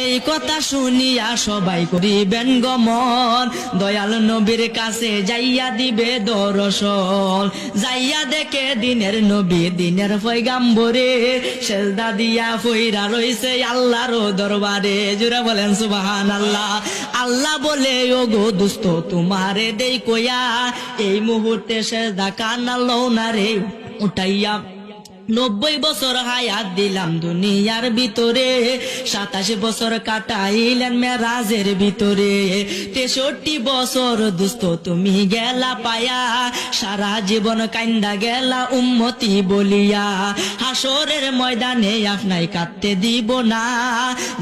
এই কথা শুনিয়া সবাই করিবেন গমন, দয়াল নবীর কাছে যাইয়া দিবে দর্শন। যাইয়া দেখে দিনের নবী দিনের পয়গাম্বরে, সেজদা দিয়া ফইরা রইছে আল্লাহর দরবারে। জোরে বলেন সুবহানাল্লাহ। আল্লাহ বলে ওগো দোস্ত তোমারে দেই কইয়া, এই মুহূর্তে সেজদা কান্না লও না রে উঠাইয়া। 90 বছর হায়াত দিলাম দুনিয়ার ভিতরে, 27 বছর কাটাইলেন মেরাজের ভিতরে। 63 বছর দুস্থ তুমি গেলা পায়া, সারা জীবন কান্দা গেলা উম্মতি বলিয়া। হাসরের ময়দানে আপনাই কাটতে দিব না,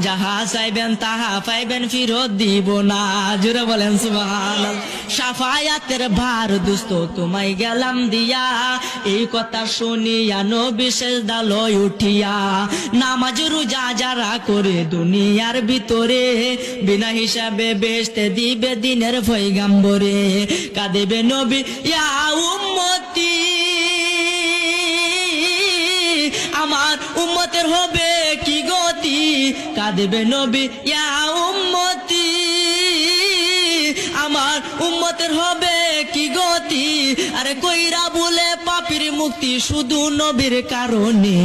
যাহা চাইবেন তাহা পাইবেন ফিরত দিব না। জোরে বলেন সুবহানাল্লাহ। শাফায়াতের ভার দুস্থ তোমায় গেলাম দিয়া, এই কথা শুনিয়া বিশেষ দালয় উঠিয়া। নামাজ রোজা যারা করে দুনিয়ার ভিতরে, বিনা হিসাবে বেচতে দিবে দিনের পয়গাম্বরে। কাঁদিবে নবী ইয়া উম্মতি, আমার উম্মতের হবে কি গতি। কাঁদিবে নবী ইয়া উম্মতি, আমার উম্মতের হবে কি গতি। আরে কইরা বলে পাপীর মুক্তি শুধু নবীর কারণে,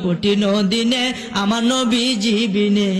কঠিন দিনে আমার নবী জীবিনে।